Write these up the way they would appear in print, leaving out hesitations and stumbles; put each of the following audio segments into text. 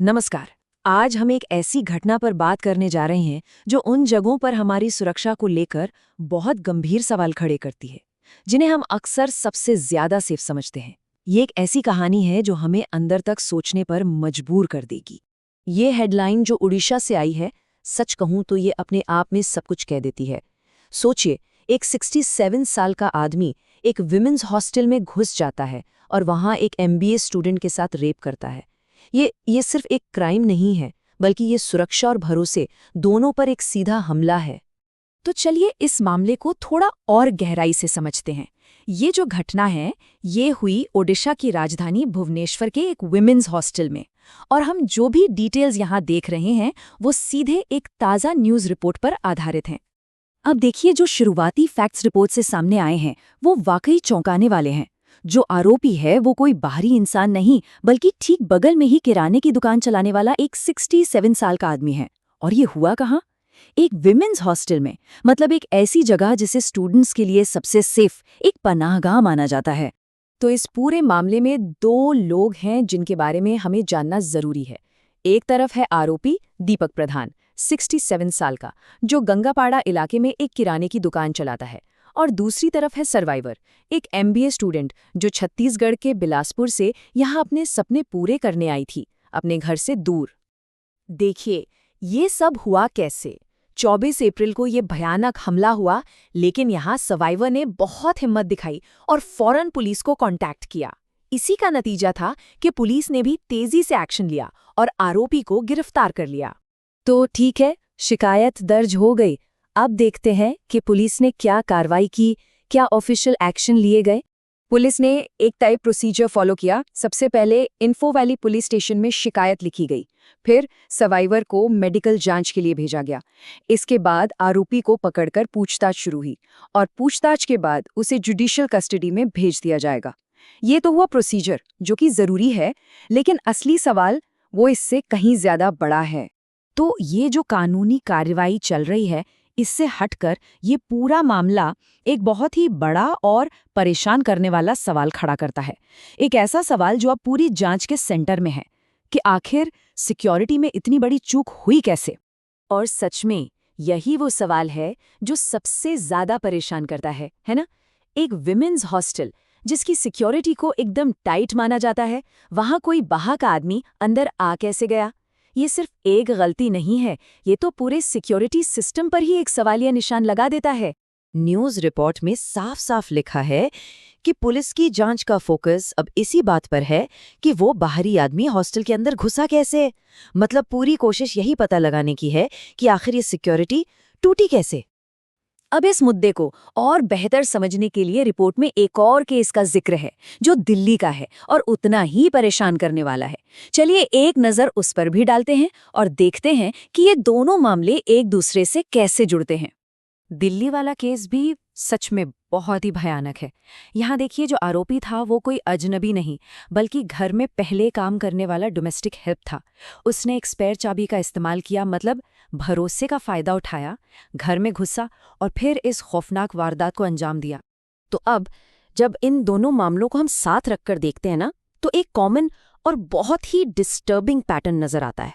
नमस्कार। आज हम एक ऐसी घटना पर बात करने जा रहे हैं जो उन जगहों पर हमारी सुरक्षा को लेकर बहुत गंभीर सवाल खड़े करती है, जिन्हें हम अक्सर सबसे ज्यादा सेफ समझते हैं। ये एक ऐसी कहानी है जो हमें अंदर तक सोचने पर मजबूर कर देगी। ये हेडलाइन जो उड़ीसा से आई है, सच कहूं तो ये अपने आप में सब कुछ कह देती है। सोचिए, एक 67 साल का आदमी एक विमेंस हॉस्टल में घुस जाता है और वहां एक MBA स्टूडेंट के साथ रेप करता है। ये सिर्फ एक क्राइम नहीं है, बल्कि ये सुरक्षा और भरोसे दोनों पर एक सीधा हमला है। तो चलिए इस मामले को थोड़ा और गहराई से समझते हैं। ये जो घटना है, ये हुई ओडिशा की राजधानी भुवनेश्वर के एक विमेंस हॉस्टल में। और हम जो भी डिटेल्स यहाँ देख रहे हैं, वो सीधे एक ताज़ा न्यूज़ रिपोर्ट पर आधारित हैं। अब देखिए, जो शुरुआती फैक्ट्स रिपोर्ट से सामने आए हैं, वो वाकई चौंकाने वाले हैं। जो आरोपी है वो कोई बाहरी इंसान नहीं, बल्कि ठीक बगल में ही किराने की दुकान चलाने वाला एक 67 साल का आदमी है। और ये हुआ कहाँ? एक विमेंस हॉस्टल में, मतलब एक ऐसी जगह जिसे स्टूडेंट्स के लिए सबसे सेफ, एक पनाहगाह माना जाता है। तो इस पूरे मामले में दो लोग हैं जिनके बारे में हमें जानना जरूरी है। एक तरफ है आरोपी दीपक प्रधान, 67 साल का, जो गंगापाड़ा इलाके में एक किराने की दुकान चलाता है। और दूसरी तरफ है सर्वाइवर, एक MBA स्टूडेंट जो छत्तीसगढ़ के बिलासपुर से यहाँ अपने सपने पूरे करने आई थी, अपने घर से दूर। देखिए, ये सब हुआ कैसे? 24 अप्रैल को ये भयानक हमला हुआ, लेकिन यहाँ सर्वाइवर ने बहुत हिम्मत दिखाई और फौरन पुलिस को कांटेक्ट किया। इसी का नतीजा था कि पुलिस ने भी तेजी से एक्शन लिया और आरोपी को गिरफ्तार कर लिया। तो ठीक है, शिकायत दर्ज हो गई। अब देखते हैं कि पुलिस ने क्या कार्रवाई की, क्या ऑफिशियल एक्शन लिए गए। पुलिस ने एक तय प्रोसीजर फॉलो किया। सबसे पहले इन्फो वैली पुलिस स्टेशन में शिकायत लिखी गई। फिर सर्वाइवर को मेडिकल जांच के लिए भेजा गया। इसके बाद आरोपी को पकड़कर पूछताछ शुरू हुई और पूछताछ के बाद उसे जुडिशियल कस्टडी में भेज दिया जाएगा। ये तो हुआ प्रोसीजर, जो कि जरूरी है, लेकिन असली सवाल वो इससे कहीं ज्यादा बड़ा है। तो ये जो कानूनी कार्रवाई चल रही है, इससे हटकर ये पूरा मामला एक बहुत ही बड़ा और परेशान करने वाला सवाल खड़ा करता है। एक ऐसा सवाल जो अब पूरी जांच के सेंटर में है कि आखिर सिक्योरिटी में इतनी बड़ी चूक हुई कैसे। और सच में यही वो सवाल है जो सबसे ज्यादा परेशान करता है ना? एक विमेंस हॉस्टल जिसकी सिक्योरिटी को एकदम टाइट माना जाता है, वहां कोई बाहर का आदमी अंदर आ कैसे गया? ये सिर्फ एक गलती नहीं है, ये तो पूरे सिक्योरिटी सिस्टम पर ही एक सवालिया निशान लगा देता है। न्यूज़ रिपोर्ट में साफ साफ लिखा है कि पुलिस की जांच का फोकस अब इसी बात पर है कि वो बाहरी आदमी हॉस्टल के अंदर घुसा कैसे। मतलब पूरी कोशिश यही पता लगाने की है कि आखिर ये सिक्योरिटी टूटी कैसे। अब इस मुद्दे को और बेहतर समझने के लिए रिपोर्ट में एक और केस का जिक्र है जो दिल्ली का है और उतना ही परेशान करने वाला है। चलिए एक नज़र उस पर भी डालते हैं और देखते हैं कि ये दोनों मामले एक दूसरे से कैसे जुड़ते हैं। दिल्ली वाला केस भी सच में बहुत ही भयानक है। यहाँ देखिए, जो आरोपी था वो कोई अजनबी नहीं, बल्कि घर में पहले काम करने वाला डोमेस्टिक हेल्प था। उसने एक स्पेयर चाबी का इस्तेमाल किया, मतलब भरोसे का फायदा उठाया, घर में घुसा और फिर इस खौफनाक वारदात को अंजाम दिया। तो अब जब इन दोनों मामलों को हम साथ रखकर देखते हैं ना, तो एक कॉमन और बहुत ही डिस्टर्बिंग पैटर्न नजर आता है।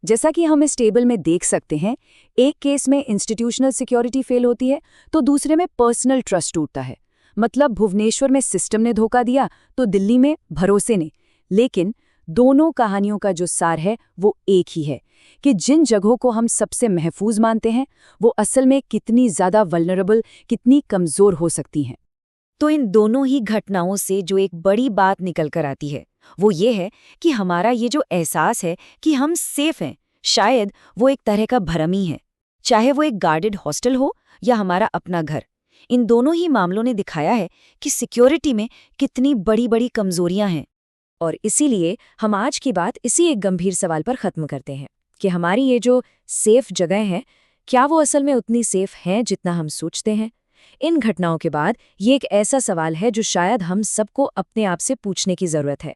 जैसा कि हम इस टेबल में देख सकते हैं, एक केस में इंस्टीट्यूशनल सिक्योरिटी फेल होती है तो दूसरे में पर्सनल ट्रस्ट टूटता है। मतलब भुवनेश्वर में सिस्टम ने धोखा दिया तो दिल्ली में भरोसे ने। लेकिन दोनों कहानियों का जो सार है वो एक ही है कि जिन जगहों को हम सबसे महफूज मानते हैं वो असल में कितनी ज़्यादा वल्नरेबल, कितनी कमज़ोर हो सकती हैं। तो इन दोनों ही घटनाओं से जो एक बड़ी बात निकल कर आती है वो ये है कि हमारा ये जो एहसास है कि हम सेफ हैं, शायद वो एक तरह का भ्रम ही है। चाहे वो एक गार्डेड हॉस्टल हो या हमारा अपना घर, इन दोनों ही मामलों ने दिखाया है कि सिक्योरिटी में कितनी बड़ी बड़ी कमजोरियां हैं। और इसीलिए हम आज की बात इसी एक गंभीर सवाल पर खत्म करते हैं कि हमारी ये जो सेफ जगह हैं, क्या वो असल में उतनी सेफ हैं जितना हम सोचते हैं। इन घटनाओं के बाद ये एक ऐसा सवाल है जो शायद हम सबको अपने आप से पूछने की जरूरत है।